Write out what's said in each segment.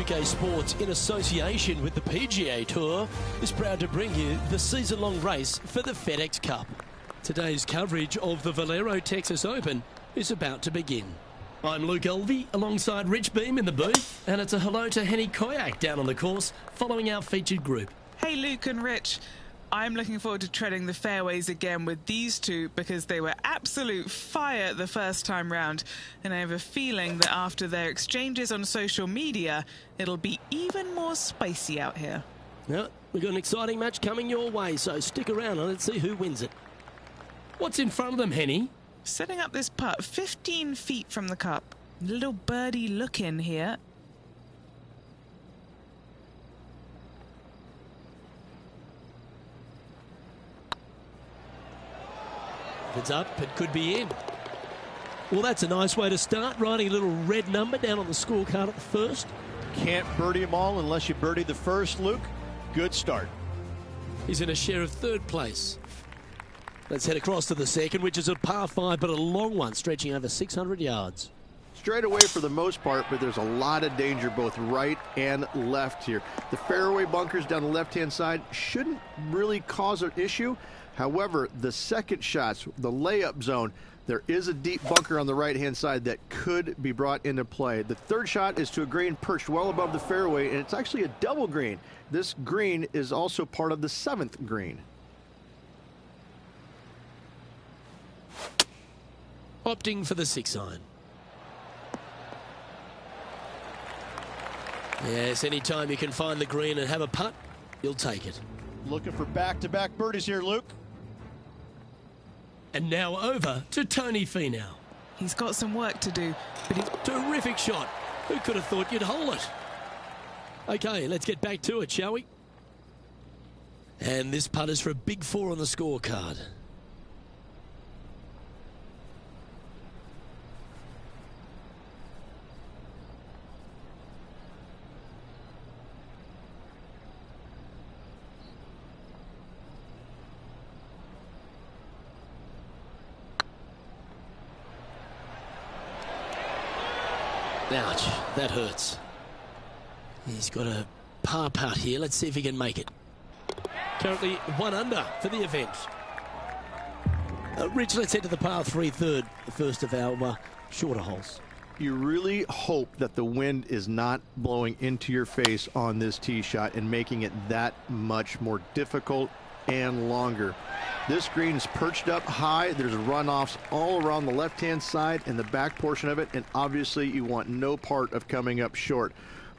UK Sports, in association with the PGA Tour, is proud to bring you the season-long race for the FedEx Cup. Today's coverage of the Valero Texas Open is about to begin. I'm Luke Elvey alongside Rich Beam in the booth, and it's a hello to Henny Koyak down on the course following our featured group. Hey Luke and Rich, I'm looking forward to treading the fairways again with these two because they were absolute fire the first time round, and I have a feeling that after their exchanges on social media, it'll be even more spicy out here. Yeah, we've got an exciting match coming your way, so stick around and let's see who wins it. What's in front of them, Henny? Setting up this putt 15 feet from the cup. Little birdie look in here. If it's up, it could be in. Well, that's a nice way to start, writing a little red number down on the scorecard at the first. Can't birdie them all unless you birdie the first, Luke. Good start. He's in a share of third place. Let's head across to the second, which is a par 5, but a long one, stretching over 600 yards. Straight away for the most part, but there's a lot of danger both right and left here. The fairway bunkers down the left-hand side shouldn't really cause an issue. However, the second shots, the layup zone, there is a deep bunker on the right-hand side that could be brought into play. The third shot is to a green perched well above the fairway, and it's actually a double green. This green is also part of the 7th green. Opting for the 6-iron. Yes, anytime you can find the green and have a putt, you'll take it. Looking for back-to-back birdies here, Luke. And now over to Tony Finau. He's got some work to do, but he's... Terrific shot. Who could have thought you'd hole it? Okay, let's get back to it, shall we? And this putt is for a big 4 on the scorecard. Ouch, that hurts. He's got a par putt here. Let's see if he can make it. Currently 1 under for the event. Rich, let's head to the par 3 third, the first of our shorter holes. You really hope that the wind is not blowing into your face on this tee shot and making it that much more difficult and longer. This green is perched up high. There's runoffs all around the left-hand side and the back portion of it, and obviously you want no part of coming up short.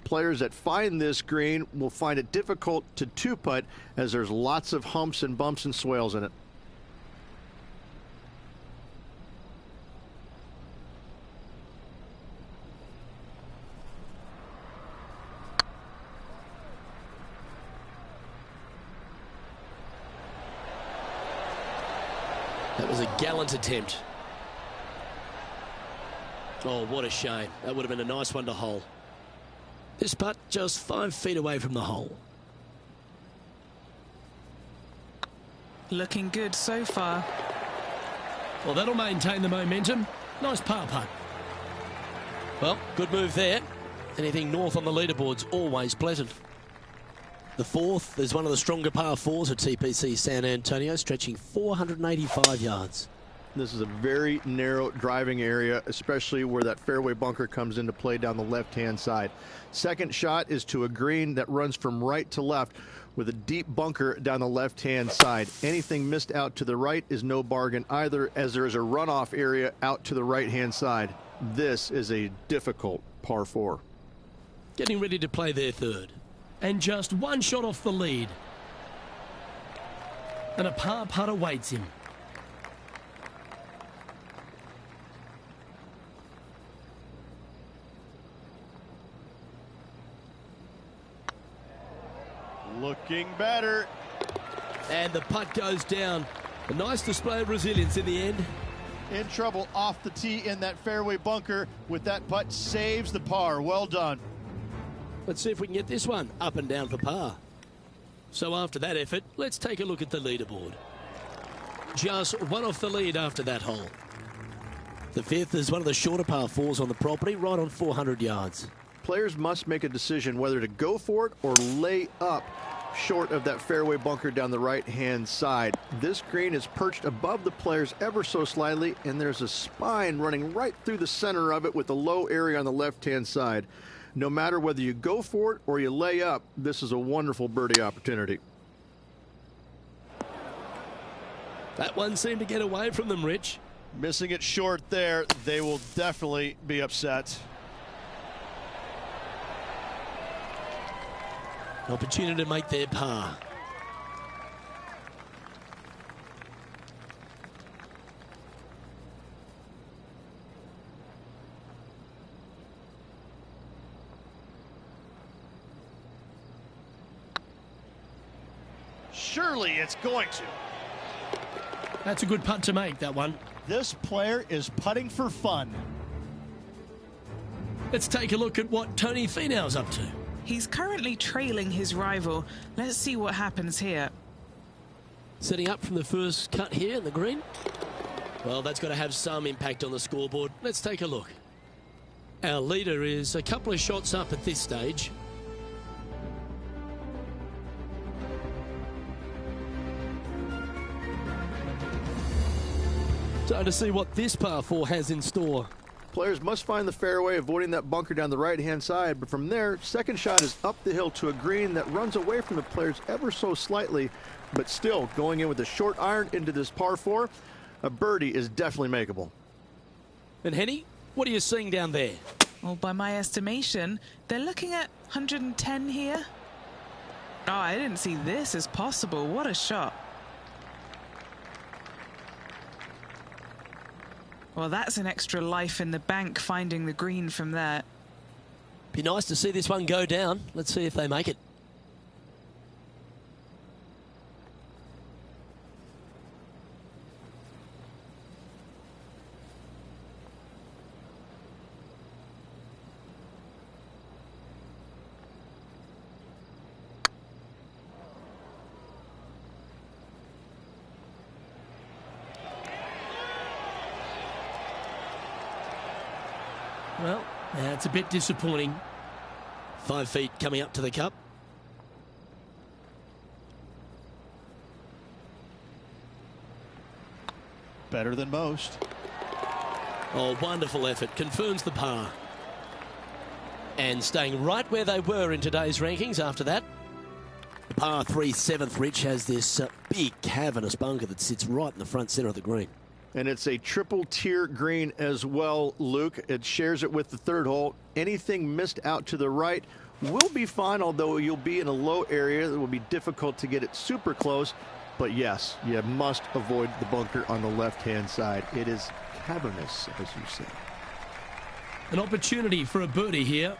Players that find this green will find it difficult to two-putt as there's lots of humps and bumps and swales in it. That was a gallant attempt. Oh, what a shame. That would have been a nice one to hole. This putt just 5 feet away from the hole. looking good so far. Well, that'll maintain the momentum. Nice par putt. Well, good move there. Anything north on the leaderboard's always pleasant. The fourth is one of the stronger par fours at TPC San Antonio, stretching 485 yards. This is a very narrow driving area, especially where that fairway bunker comes into play down the left-hand side. Second shot is to a green that runs from right to left with a deep bunker down the left-hand side. Anything missed out to the right is no bargain either, as there is a runoff area out to the right-hand side. This is a difficult par four. Getting ready to play their third. And just one shot off the lead. And a par putt awaits him. Looking better. And the putt goes down. A nice display of resilience in the end. In trouble off the tee in that fairway bunker with that putt, saves the par. Well done. Let's see if we can get this one up and down for par. So after that effort, let's take a look at the leaderboard. Just one off the lead after that hole. The fifth is one of the shorter par fours on the property, right on 400 yards. Players must make a decision whether to go for it or lay up short of that fairway bunker down the right-hand side. This green is perched above the players ever so slightly, and there's a spine running right through the center of it with a low area on the left-hand side. No matter whether you go for it or you lay up, this is a wonderful birdie opportunity. That one seemed to get away from them, Rich. Missing it short there, they will definitely be upset. An opportunity to make their par. Surely it's going to. That's a good putt to make, that one. This player is putting for fun. Let's take a look at what Tony Finau's up to. He's currently trailing his rival. Let's see what happens here. Setting up from the first cut here in the green. Well, that's got to have some impact on the scoreboard. Let's take a look. Our leader is a couple of shots up at this stage. Time to see what this par 4 has in store. Players must find the fairway, avoiding that bunker down the right-hand side. But from there, second shot is up the hill to a green that runs away from the players ever so slightly, but still going in with a short iron into this par 4. A birdie is definitely makeable. And Henny, what are you seeing down there? Well, by my estimation, they're looking at 110 here. Oh, I didn't see this as possible. What a shot. Well, that's an extra life in the bank, finding the green from there. Be nice to see this one go down. Let's see if they make it. Well, that's a bit disappointing. 5 feet coming up to the cup. Better than most. Oh, wonderful effort. Confirms the par. And staying right where they were in today's rankings after that. The par 3 7th, Rich, has this big cavernous bunker that sits right in the front center of the green. And it's a triple tier green as well, Luke. It shares it with the third hole. Anything missed out to the right will be fine, although you'll be in a low area. It will be difficult to get it super close. But yes, you must avoid the bunker on the left-hand side. It is cavernous, as you say. An opportunity for a birdie here.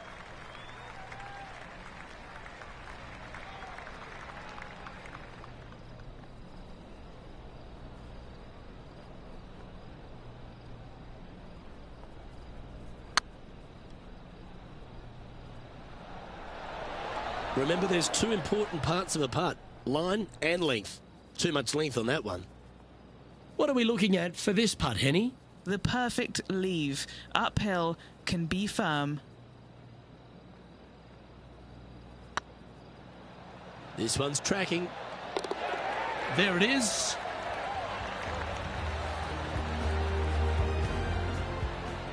Remember, there's two important parts of a putt, line and length. Too much length on that one. What are we looking at for this putt, Henny? The perfect leave. Uphill, can be firm. This one's tracking. There it is.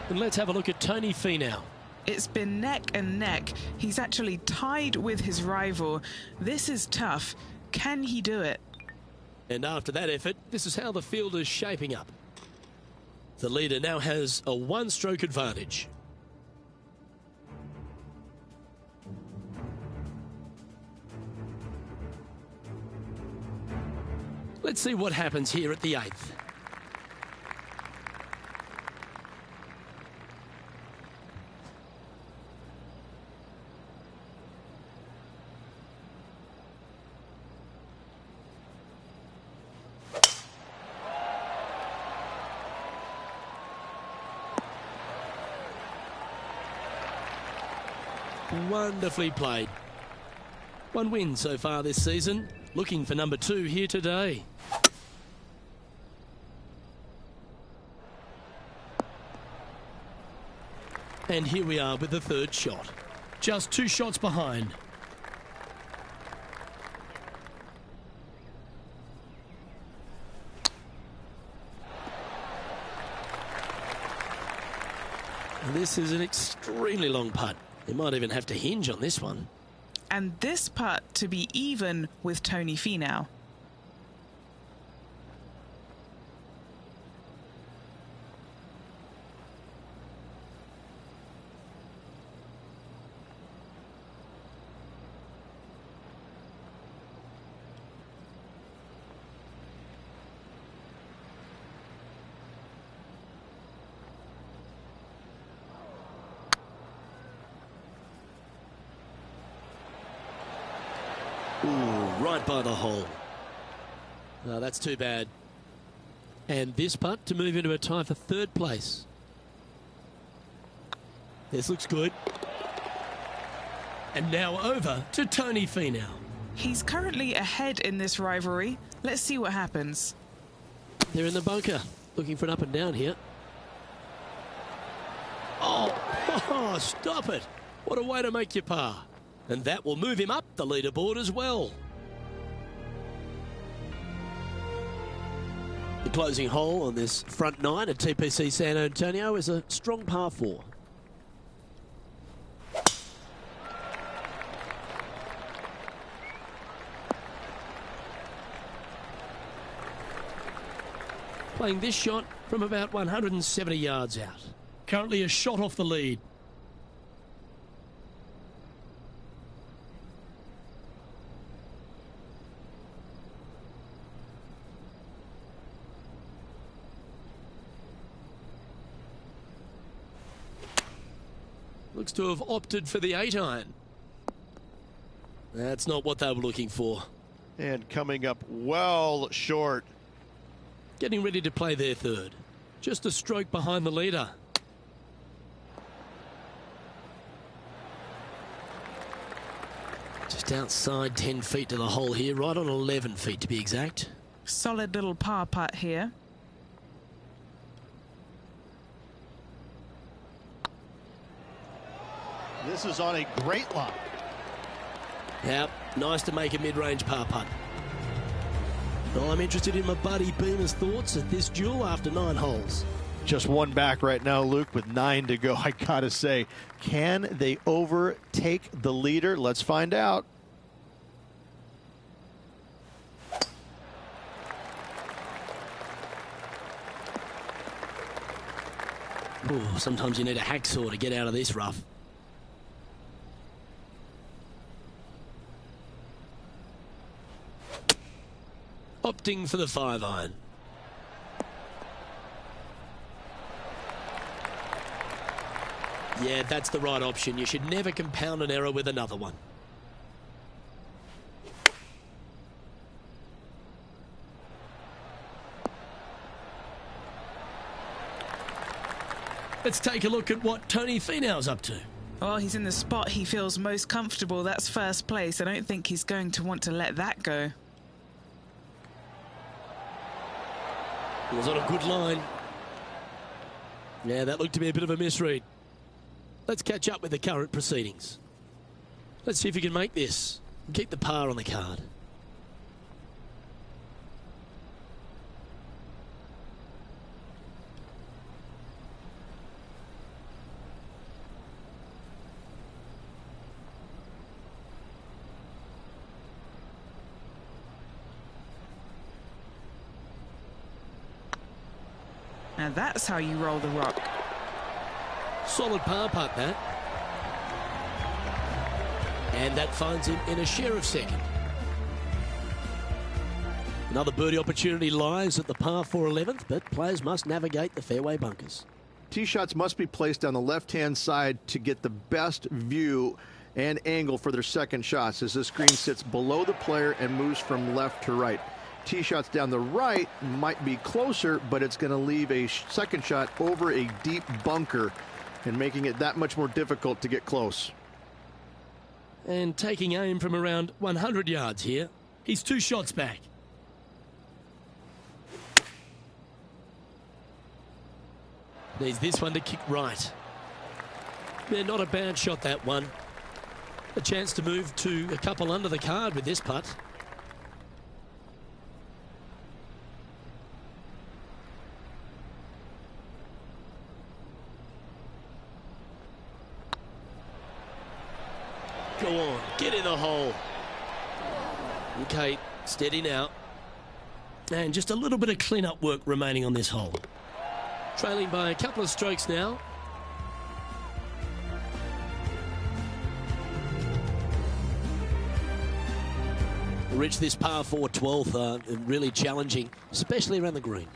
And let's have a look at Tony Finau. It's been neck and neck. He's actually tied with his rival. This is tough. Can he do it? And after that effort, this is how the field is shaping up. The leader now has a one-stroke advantage. Let's see what happens here at the 8th. Wonderfully played. One win so far this season. Looking for number 2 here today. And here we are with the third shot. just 2 shots behind. And this is an extremely long putt. They might even have to hinge on this one. And this putt to be even with Tony Finau. Ooh, right by the hole. No, that's too bad. And this putt to move into a tie for 3rd place. This looks good. And now over to Tony Finau. He's currently ahead in this rivalry. Let's see what happens. They're in the bunker, looking for an up and down here. Oh, stop it. What a way to make your par. And that will move him up the leaderboard as well. The closing hole on this front 9 at TPC San Antonio is a strong par 4. Playing this shot from about 170 yards out. Currently a shot off the lead. Looks to have opted for the 8-iron. That's not what they were looking for. And coming up well short. Getting ready to play their 3rd. Just a stroke behind the leader. Just outside 10 feet to the hole here, right on 11 feet to be exact. Solid little par putt here. This is on a great line. Yep, nice to make a mid-range par putt. Well, I'm interested in my buddy Beamer's thoughts at this duel after 9 holes. Just one back right now, Luke, with 9 to go. I gotta say, can they overtake the leader? Let's find out. Ooh, sometimes you need a hacksaw to get out of this rough. Opting for the 5-iron. Yeah, that's the right option. You should never compound an error with another one. Let's take a look at what Tony Finau's up to. Well, he's in the spot he feels most comfortable. That's 1st place. I don't think he's going to want to let that go. It was on a good line. Yeah, that looked to be a bit of a misread. Let's catch up with the current proceedings. Let's see if he can make this and keep the par on the card. Now that's how you roll the rock. Solid par putt, that. And that finds him in a share of 2nd. Another birdie opportunity lies at the par 4 11th, but players must navigate the fairway bunkers. Tee shots must be placed on the left-hand side to get the best view and angle for their second shots as this green sits below the player and moves from left to right. Tee shots down the right might be closer, but it's going to leave a second shot over a deep bunker and making it that much more difficult to get close. And taking aim from around 100 yards here. He's 2 shots back. Needs this one to kick right. Yeah, not a bad shot, that one. A chance to move to a couple under the card with this putt. Go on, get in the hole. Okay, steady now. And just a little bit of clean-up work remaining on this hole. Trailing by a couple of strokes now. Rich, this par 4 12th, really challenging, especially around the green.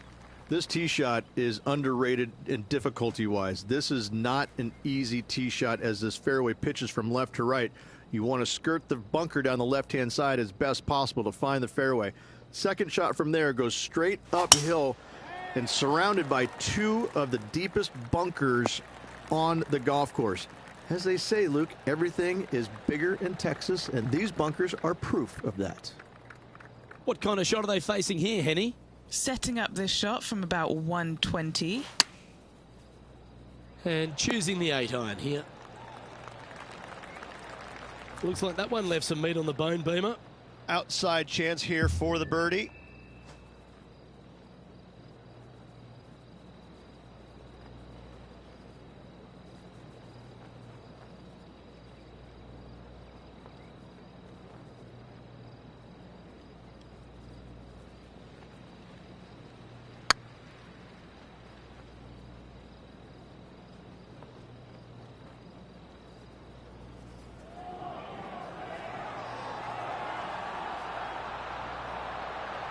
This tee shot is underrated in difficulty-wise. This is not an easy tee shot as this fairway pitches from left to right. You want to skirt the bunker down the left-hand side as best possible to find the fairway. Second shot from there goes straight uphill and surrounded by two of the deepest bunkers on the golf course. As they say, Luke, everything is bigger in Texas, and these bunkers are proof of that. What kind of shot are they facing here, Henny? Setting up this shot from about 120. And choosing the 8-iron here. Looks like that one left some meat on the bone, Beamer. Outside chance here for the birdie.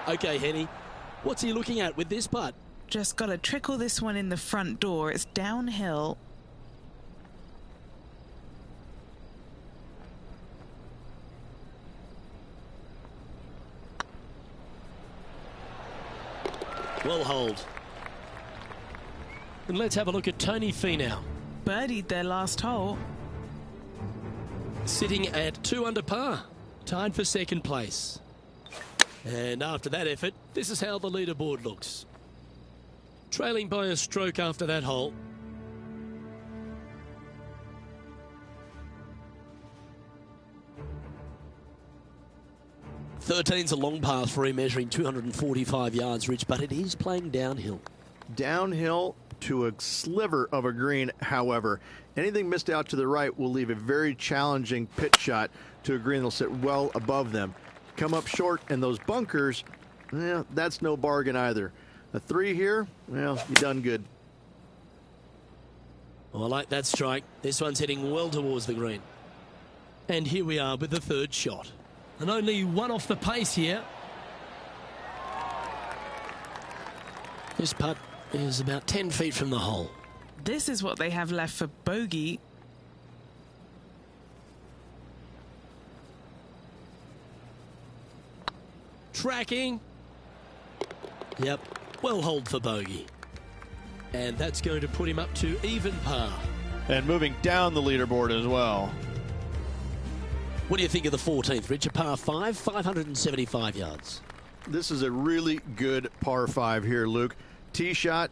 Okay, Henny, what's he looking at with this putt? Just got to trickle this one in the front door. It's downhill. Well holed. And let's have a look at Tony Finau. Birdied their last hole. Sitting at 2 under par, tied for second place. And after that effort, this is how the leaderboard looks. Trailing by a stroke after that hole. Thirteen's a long par 3, measuring 245 yards, Rich, but it is playing downhill. Downhill to a sliver of a green, however. Anything missed out to the right will leave a very challenging pitch shot to a green that'll sit well above them. Come up short, and those bunkers, that's no bargain either. A 3 here, well, you done good. Oh, I like that strike. This one's heading well towards the green. And here we are with the third shot. And only one off the pace here. This putt is about 10 feet from the hole. This is what they have left for bogey. Tracking. Yep, well holed for bogey. And that's going to put him up to even par. And moving down the leaderboard as well. What do you think of the 14th, Rich? A par 5, 575 yards. This is a really good par 5 here, Luke. Tee shot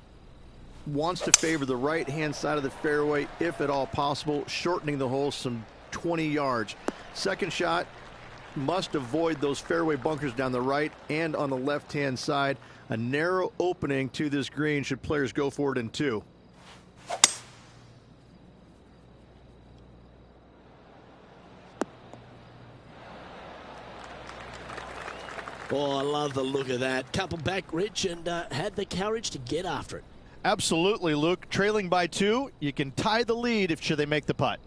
wants to favor the right-hand side of the fairway, if at all possible, shortening the hole some 20 yards. Second shot must avoid those fairway bunkers down the right and on the left-hand side. A narrow opening to this green should players go for it in 2. Oh, I love the look of that. Couple back, Rich, and had the courage to get after it. Absolutely, Luke. Trailing by 2, you can tie the lead should they make the putt.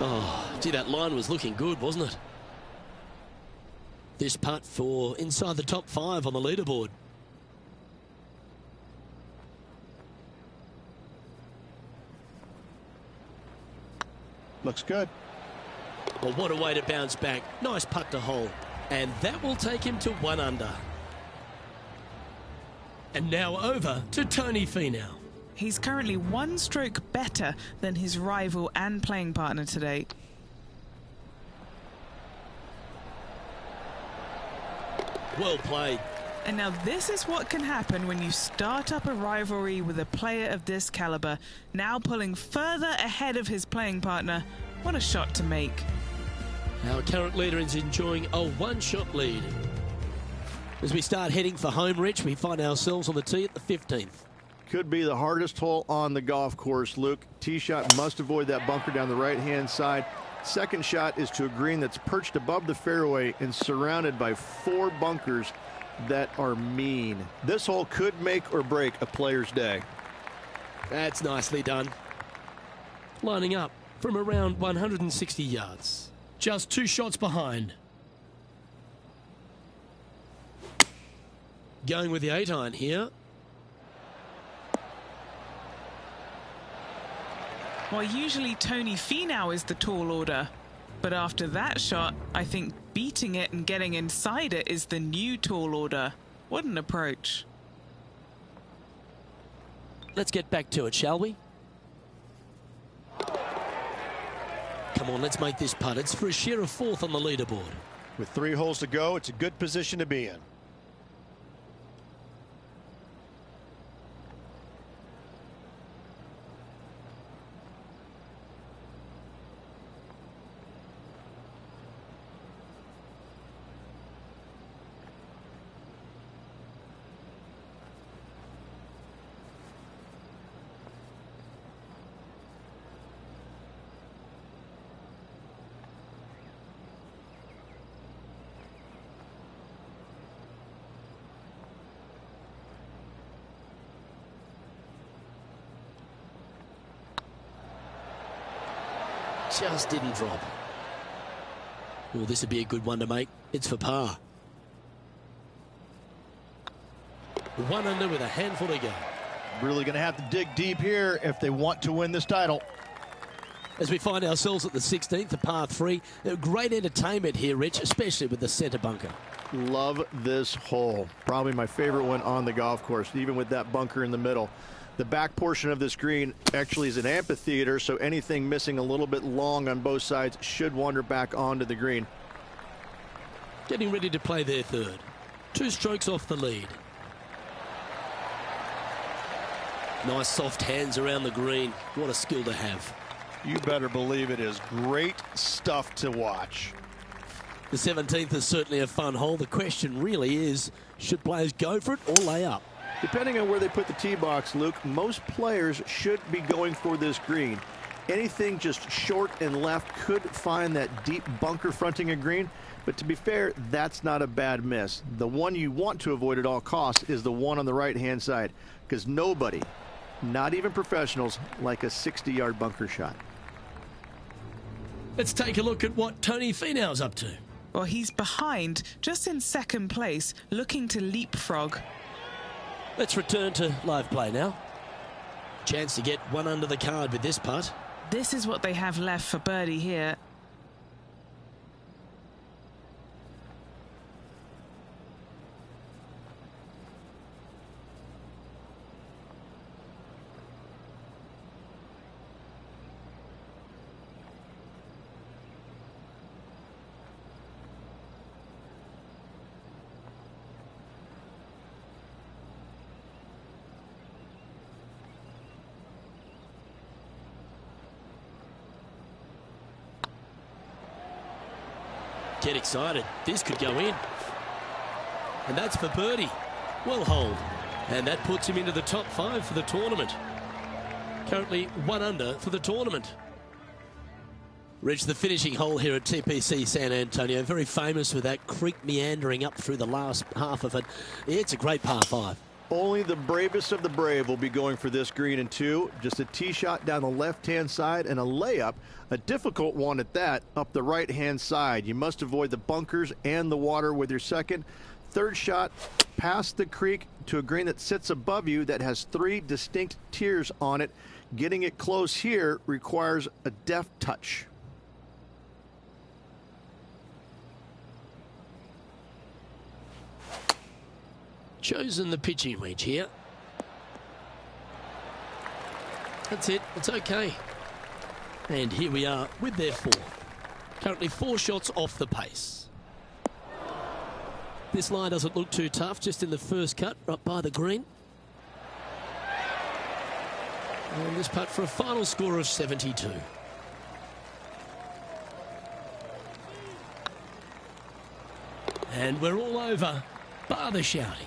Oh, gee, that line was looking good, wasn't it? This putt for inside the top 5 on the leaderboard. Looks good. Well, what a way to bounce back. Nice putt to hole. And that will take him to 1 under. And now over to Tony Finau. He's currently 1 stroke better than his rival and playing partner today. Well played. And now this is what can happen when you start up a rivalry with a player of this caliber, now pulling further ahead of his playing partner. What a shot to make. Our current leader is enjoying a 1-shot lead. As we start heading for home, Rich, we find ourselves on the tee at the 15th. Could be the hardest hole on the golf course, Luke. Tee shot must avoid that bunker down the right-hand side. Second shot is to a green that's perched above the fairway and surrounded by 4 bunkers that are mean. This hole could make or break a player's day. That's nicely done. Lining up from around 160 yards. Just 2 shots behind. Going with the 8-iron here. Well, usually Tony Finau is the tall order, but after that shot, I think beating it and getting inside it is the new tall order. What an approach. Let's get back to it, shall we? Come on, let's make this putt. It's for a share of 4th on the leaderboard. With 3 holes to go, it's a good position to be in. Just didn't drop. Well, this would be a good one to make. It's for par. 1 under with a handful to go. Really going to have to dig deep here if they want to win this title. As we find ourselves at the 16th, the par 3. Great entertainment here, Rich, especially with the centre bunker. Love this hole. Probably my favorite one on the golf course, even with that bunker in the middle. The back portion of this green actually is an amphitheater, so anything missing a little bit long on both sides should wander back onto the green. Getting ready to play their 3rd. 2 strokes off the lead. Nice soft hands around the green. What a skill to have. You better believe it is great stuff to watch. The 17th is certainly a fun hole. The question really is, should players go for it or lay up? Depending on where they put the tee box, Luke, most players should be going for this green. Anything just short and left could find that deep bunker fronting a green, but to be fair, that's not a bad miss. The one you want to avoid at all costs is the one on the right-hand side, because nobody, not even professionals, like a 60-yard bunker shot. Let's take a look at what Tony Finau's up to. Well, he's behind, just in 2nd place, looking to leapfrog. Let's return to live play now. Chance to get 1 under the card with this putt. This is what they have left for birdie here. Get excited. This could go in. And that's for birdie. Well holed. And that puts him into the top 5 for the tournament. Currently 1 under for the tournament. Rich, the finishing hole here at TPC San Antonio. Very famous with that creek meandering up through the last half of it. It's a great par 5. Only the bravest of the brave will be going for this green in 2. Just a tee shot down the left-hand side and a layup, a difficult one at that, up the right-hand side. You must avoid the bunkers and the water with your second. Third shot past the creek to a green that sits above you that has 3 distinct tiers on it. Getting it close here requires a deft touch. Chosen the pitching wedge here. That's it. It's okay. And here we are with their 4. Currently 4 shots off the pace. This line doesn't look too tough, just in the first cut, right by the green. And this putt for a final score of 72. And we're all over, bar the shouting.